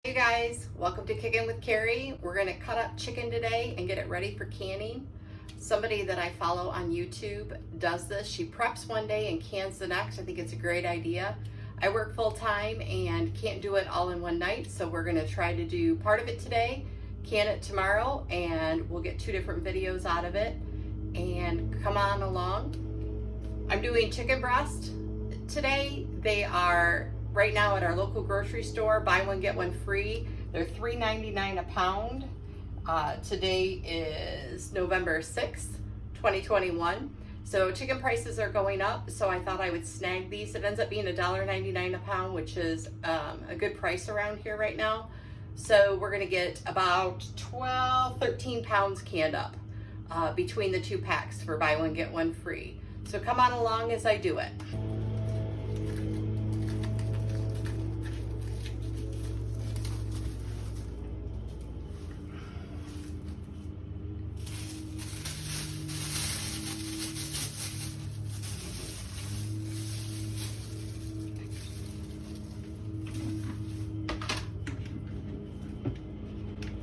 Hey guys, welcome to Kickin' with Carrie. We're gonna cut up chicken today and get it ready for canning. Somebody that I follow on YouTube does this. She preps one day and cans the next. I think it's a great idea. I work full time and can't do it all in one night, so we're gonna try to do part of it today, can it tomorrow, and we'll get two different videos out of it. And come on along. I'm doing chicken breast today. They are right now at our local grocery store, buy one get one free. They're $3.99 a pound. Today is November 6th, 2021. So chicken prices are going up, so I thought I would snag these. It ends up being $1.99 a pound, which is a good price around here right now. So we're gonna get about 12, 13 pounds canned up between the two packs for buy one get one free. So come on along as I do it.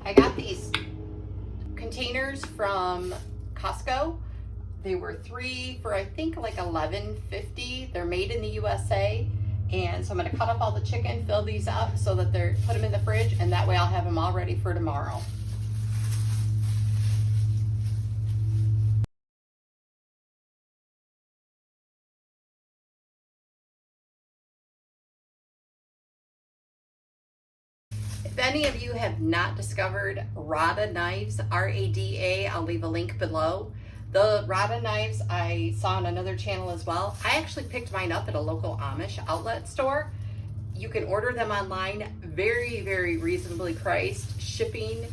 I got these containers from Costco. They were 3 for I think like $11.50. They're made in the USA. And so I'm gonna cut up all the chicken, fill these up so that put them in the fridge, and that way I'll have them all ready for tomorrow. If any of you have not discovered RADA knives, R-A-D-A, I'll leave a link below. The RADA knives I saw on another channel as well. I actually picked mine up at a local Amish outlet store. You can order them online, very, very reasonably priced. Shipping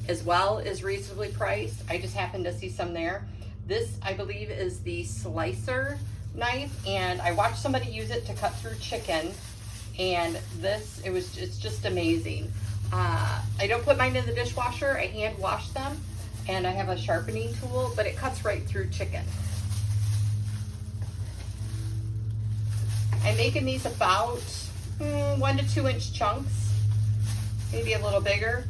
as well is reasonably priced. I just happened to see some there. This, I believe, is the slicer knife, and I watched somebody use it to cut through chicken, and it's just amazing. I don't put mine in the dishwasher, I hand wash them, and I have a sharpening tool, but it cuts right through chicken. I'm making these about 1 to 2 inch chunks, maybe a little bigger.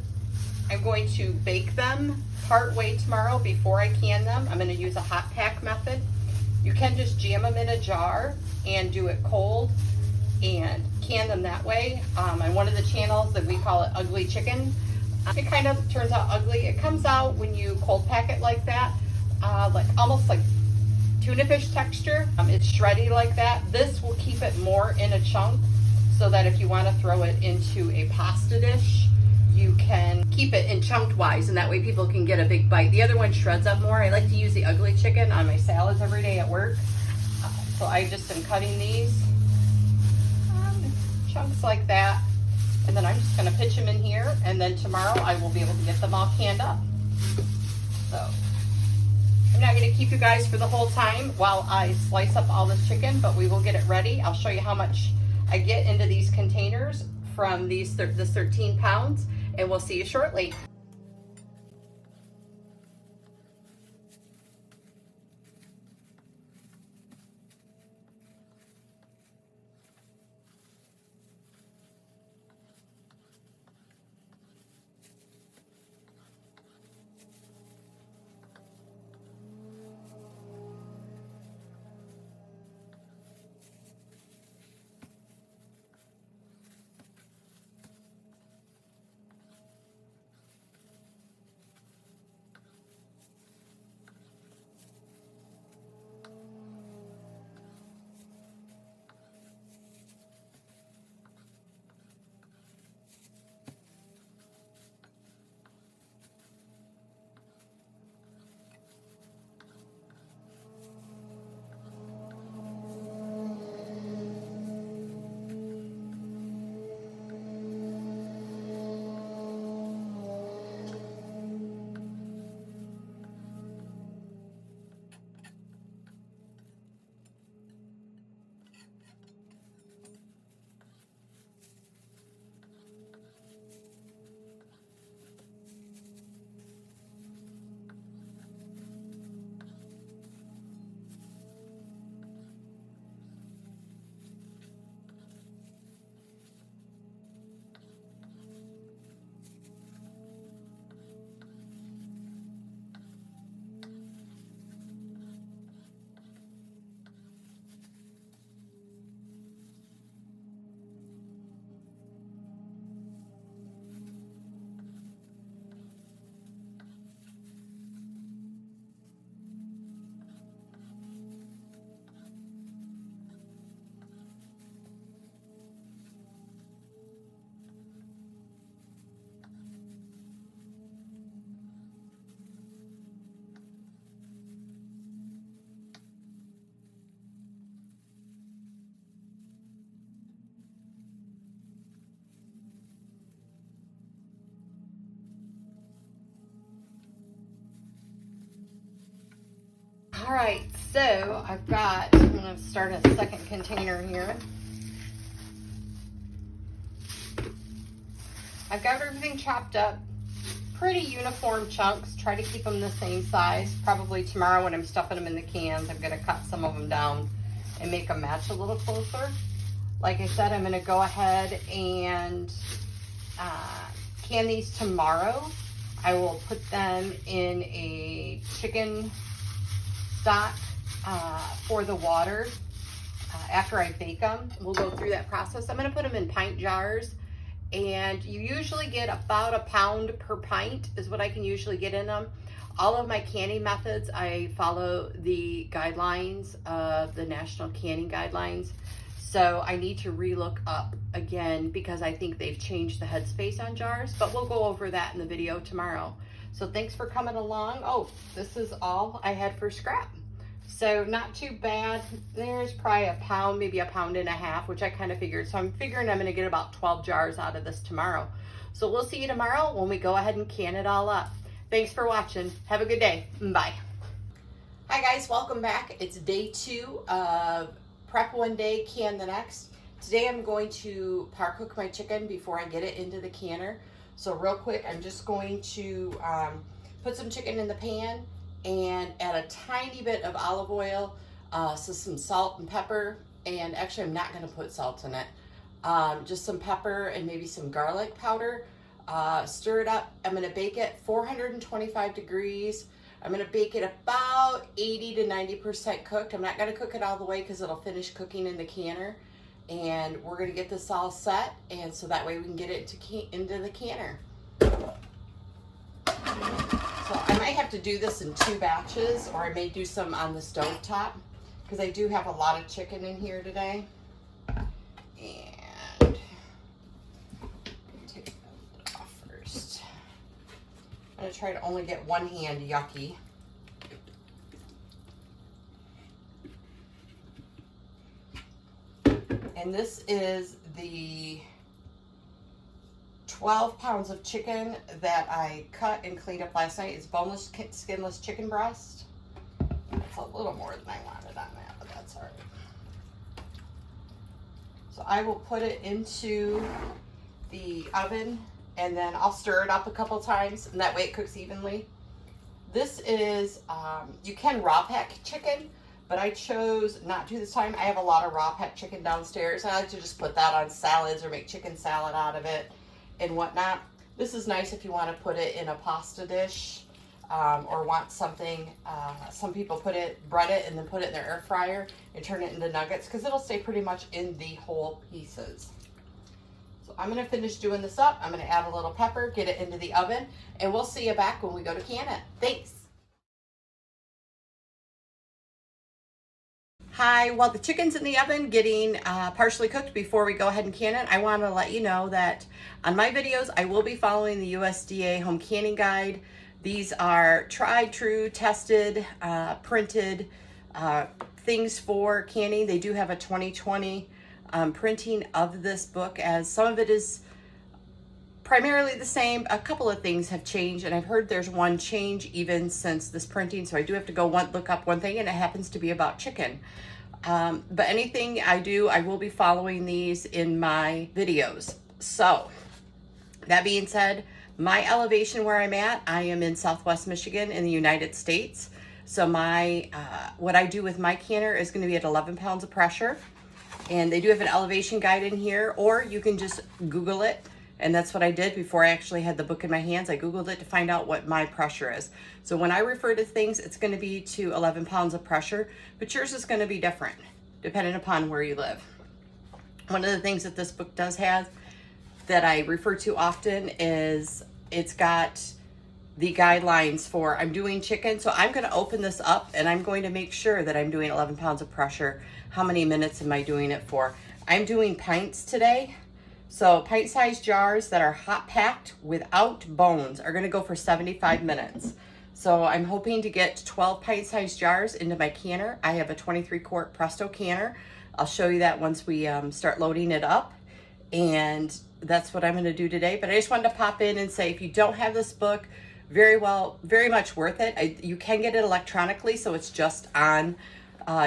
I'm going to bake them part way tomorrow before I can them. I'm going to use a hot pack method. You can just jam them in a jar and do it cold and can them that way. On one of the channels that we call it Ugly Chicken. It kind of turns out ugly. It comes out when you cold pack it like that, like almost like tuna fish texture. It's shreddy like that. This will keep it more in a chunk so that if you want to throw it into a pasta dish, you can keep it in chunked wise, and that way people can get a big bite. The other one shreds up more. I like to use the Ugly Chicken on my salads every day at work. So I just am cutting these chunks like that, and then I'm just going to pitch them in here, and then tomorrow I will be able to get them all canned up. So I'm not going to keep you guys for the whole time while I slice up all this chicken, but we will get it ready. I'll show you how much I get into these containers from this 13 pounds, and we'll see you shortly. right, so I'm gonna start a second container here. I've got everything chopped up, pretty uniform chunks. Try to keep them the same size. Probably tomorrow when I'm stuffing them in the cans, I'm gonna cut some of them down and make them match a little closer. Like I said, I'm gonna go ahead and can these tomorrow. I will put them in a chicken stock for the water after I bake them. We'll go through that process. I'm gonna put them in pint jars, and you usually get about a pound per pint is what I can usually get in them. All of my canning methods, I follow the guidelines of the National Canning Guidelines. So I need to relook up again because I think they've changed the headspace on jars, but we'll go over that in the video tomorrow. So thanks for coming along. Oh, this is all I had for scrap. So not too bad. There's probably a pound, maybe a pound and a half, which I kind of figured. So I'm figuring I'm gonna get about 12 jars out of this tomorrow. So we'll see you tomorrow when we go ahead and can it all up. Thanks for watching. Have a good day. Bye. Hi guys, welcome back. It's day 2 of prep one day, can the next. Today I'm going to par cook my chicken before I get it into the canner. So real quick, I'm just going to put some chicken in the pan and add a tiny bit of olive oil, so some salt and pepper, and actually I'm not gonna put salt in it. Just some pepper and maybe some garlic powder. Stir it up. I'm gonna bake it 425 degrees. I'm gonna bake it about 80 to 90% cooked. I'm not gonna cook it all the way because it'll finish cooking in the canner. And we're gonna get this all set, and so that way we can get it into the canner. So I might have to do this in 2 batches, or I may do some on the stove top because I do have a lot of chicken in here today. And take that off first. I'm gonna try to only get one hand yucky. And this is the 12 pounds of chicken that I cut and cleaned up last night. It's boneless, skinless chicken breast. It's a little more than I wanted on that, but that's all right. So I will put it into the oven, and then I'll stir it up a couple times, and that way it cooks evenly. This is, you can raw pack chicken, but I chose not to this time. I have a lot of raw pack chicken downstairs. I like to just put that on salads or make chicken salad out of it and whatnot. This is nice if you want to put it in a pasta dish, or want something. Some people bread it and then put it in their air fryer and turn it into nuggets because it'll stay pretty much in the whole pieces. So I'm gonna finish doing this up. I'm gonna add a little pepper, get it into the oven, and we'll see you back when we go to can it. Thanks. Hi, while the chicken's in the oven getting partially cooked before we go ahead and can it, I want to let you know that on my videos, I will be following the USDA home canning guide. These are tried, true, tested, printed things for canning. They do have a 2020 printing of this book, as some of it is primarily the same. A couple of things have changed, and I've heard there's one change even since this printing, so I do have to go look up one thing, and it happens to be about chicken. But anything I do, I will be following these in my videos. So that being said, my elevation where I'm at, I am in Southwest Michigan in the United States. So my what I do with my canner is going to be at 11 pounds of pressure, and they do have an elevation guide in here, or you can just Google it. And that's what I did before I actually had the book in my hands. I Googled it to find out what my pressure is. So when I refer to things, it's going to be to 11 pounds of pressure, but yours is going to be different depending upon where you live. One of the things that this book does have that I refer to often is it's got the guidelines for, I'm doing chicken. So I'm going to open this up and I'm going to make sure that I'm doing 11 pounds of pressure. How many minutes am I doing it for? I'm doing pints today. So pint-sized jars that are hot packed without bones are gonna go for 75 minutes. So I'm hoping to get 12 pint-sized jars into my canner. I have a 23-quart Presto canner. I'll show you that once we start loading it up. And that's what I'm gonna do today. But I just wanted to pop in and say, if you don't have this book, very much worth it. You can get it electronically, so it's just on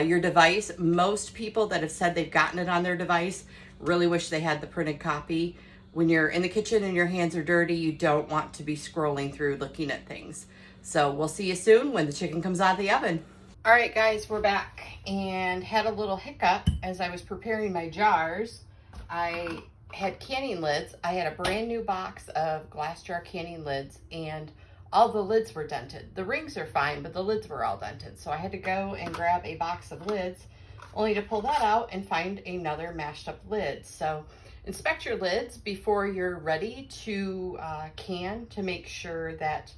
your device. Most people that have said they've gotten it on their device really wish they had the printed copy. When you're in the kitchen and your hands are dirty, you don't want to be scrolling through looking at things. So we'll see you soon when the chicken comes out of the oven. All right, guys, we're back, and had a little hiccup as I was preparing my jars. I had canning lids. I had a brand new box of glass jar canning lids, and all the lids were dented. The rings are fine, but the lids were all dented. So I had to go and grab a box of lids, only to pull that out and find another mashed up lid. So inspect your lids before you're ready to can, to make sure that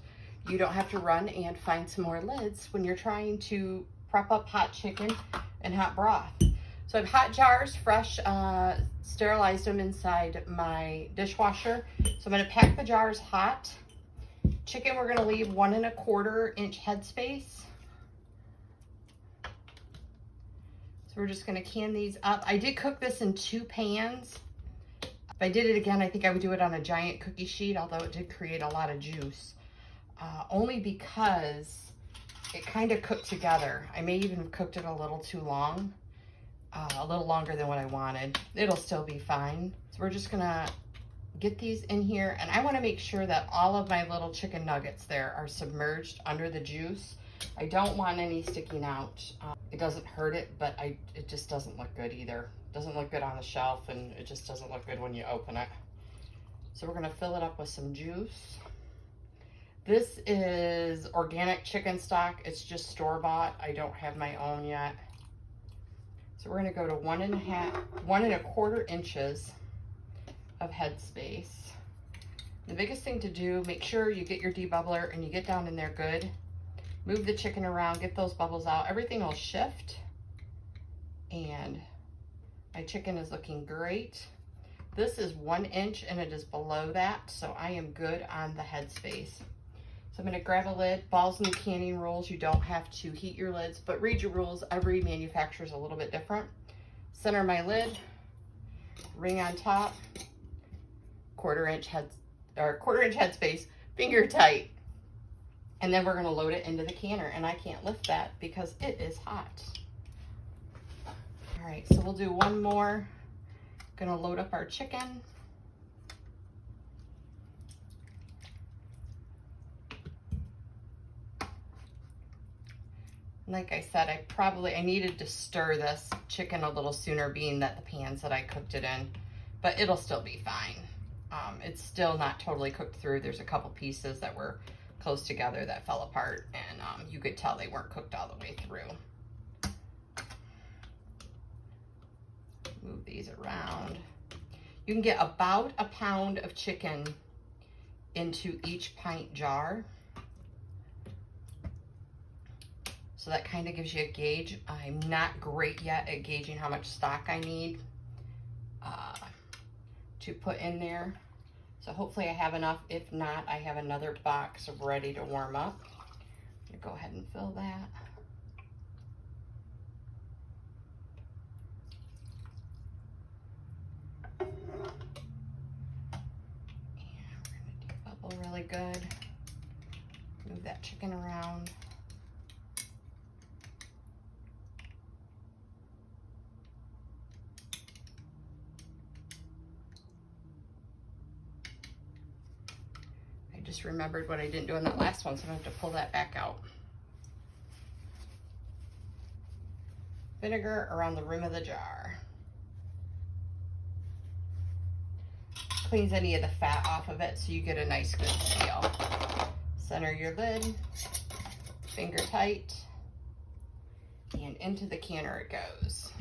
you don't have to run and find some more lids when you're trying to prep up hot chicken and hot broth. So I have hot jars, fresh, sterilized them inside my dishwasher. So I'm gonna pack the jars hot. Chicken, we're gonna leave 1 1/4 inch headspace. So we're just gonna can these up. I did cook this in 2 pans. If I did it again, I think I would do it on a giant cookie sheet, although it did create a lot of juice. Only because it kind of cooked together. I may even have cooked it a little too long, a little longer than what I wanted. It'll still be fine. So we're just gonna get these in here, and I wanna make sure that all of my little chicken nuggets there are submerged under the juice. I don't want any sticking out. It doesn't hurt it, but it just doesn't look good either. It doesn't look good on the shelf, and it just doesn't look good when you open it. So we're gonna fill it up with some juice. This is organic chicken stock. It's just store-bought. I don't have my own yet. So we're gonna go to 1 1/4 inches of headspace. The biggest thing to do, make sure you get your debubbler and you get down in there good. Move the chicken around, get those bubbles out. Everything will shift. And my chicken is looking great. This is 1 inch and it is below that, so I am good on the headspace. So I'm gonna grab a lid. Balls and canning rules, you don't have to heat your lids, but read your rules. Every manufacturer is a little bit different. Center my lid, ring on top, 1/4 inch headspace, finger tight. And then we're gonna load it into the canner, and I can't lift that because it is hot. All right, so we'll do one more. Gonna load up our chicken. Like I said, I needed to stir this chicken a little sooner, being that the pans that I cooked it in, but it'll still be fine. It's still not totally cooked through. There's a couple pieces that were close together that fell apart, and you could tell they weren't cooked all the way through. Move these around. You can get about a pound of chicken into each pint jar. So that kind of gives you a gauge. I'm not great yet at gauging how much stock I need to put in there. So hopefully I have enough. If not, I have another box ready to warm up. I'm gonna go ahead and fill that. And we're gonna debubble really good. Move that chicken around. Just remembered what I didn't do in that last one, so I'm gonna have to pull that back out. Vinegar around the rim of the jar. Cleans any of the fat off of it so you get a nice good seal. Center your lid, finger tight, and into the canner it goes.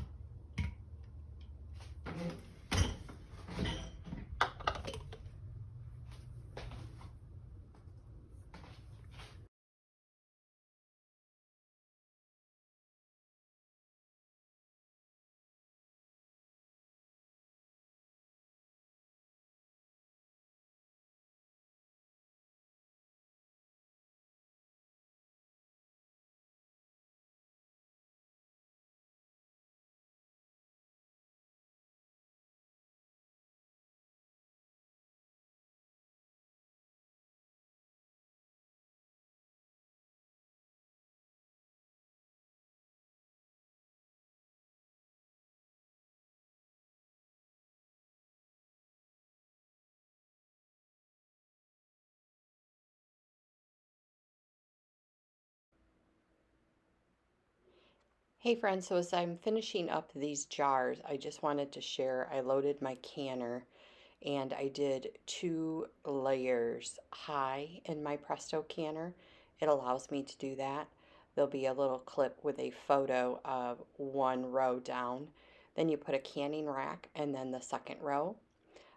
Hey friends, so as I'm finishing up these jars, I just wanted to share I loaded my canner and I did 2 layers high in my Presto canner. It allows me to do that. There'll be a little clip with a photo of 1 row down. Then you put a canning rack and then the second row.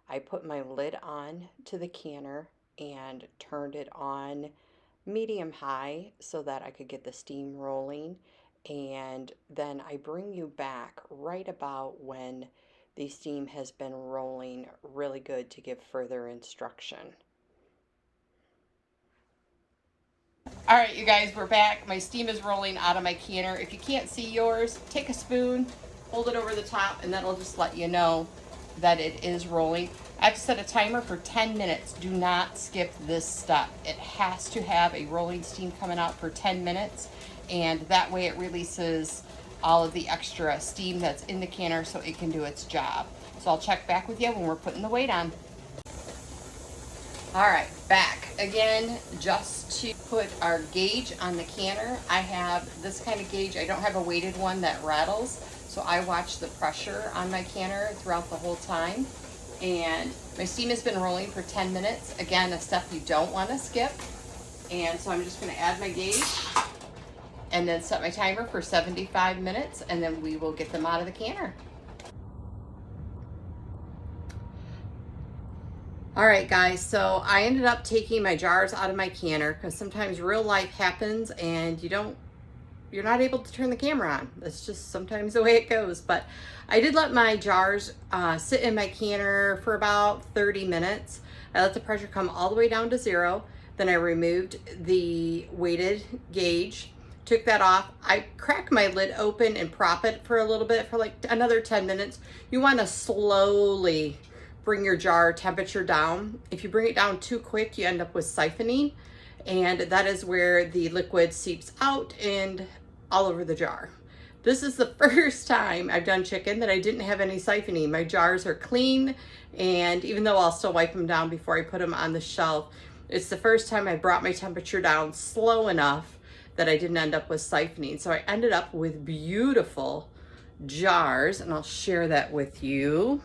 I put my lid on to the canner and turned it on medium high so that I could get the steam rolling. And then I bring you back right about when the steam has been rolling really good to give further instruction. All right, you guys, we're back. My steam is rolling out of my canner. If you can't see yours, take a spoon, hold it over the top, and that'll just let you know that it is rolling. I have to set a timer for 10 minutes. Do not skip this step. It has to have a rolling steam coming out for 10 minutes, and that way it releases all of the extra steam that's in the canner so it can do its job. So I'll check back with you when we're putting the weight on. All right, back again just to put our gauge on the canner. I have this kind of gauge. I don't have a weighted one that rattles, so I watch the pressure on my canner throughout the whole time. And my steam has been rolling for 10 minutes. Again, a step you don't want to skip. And so I'm just going to add my gauge and then set my timer for 75 minutes, and then we will get them out of the canner. All right, guys, so I ended up taking my jars out of my canner because sometimes real life happens and you're not able to turn the camera on. That's just sometimes the way it goes. But I did let my jars sit in my canner for about 30 minutes. I let the pressure come all the way down to 0. Then I removed the weighted gauge, took that off. I crack my lid open and prop it for a little bit for like another 10 minutes. You want to slowly bring your jar temperature down. If you bring it down too quick, you end up with siphoning, and that is where the liquid seeps out and all over the jar. This is the first time I've done chicken that I didn't have any siphoning. My jars are clean, and even though I'll still wipe them down before I put them on the shelf, it's the first time I brought my temperature down slow enough that I didn't end up with siphoning. So I ended up with beautiful jars, and I'll share that with you.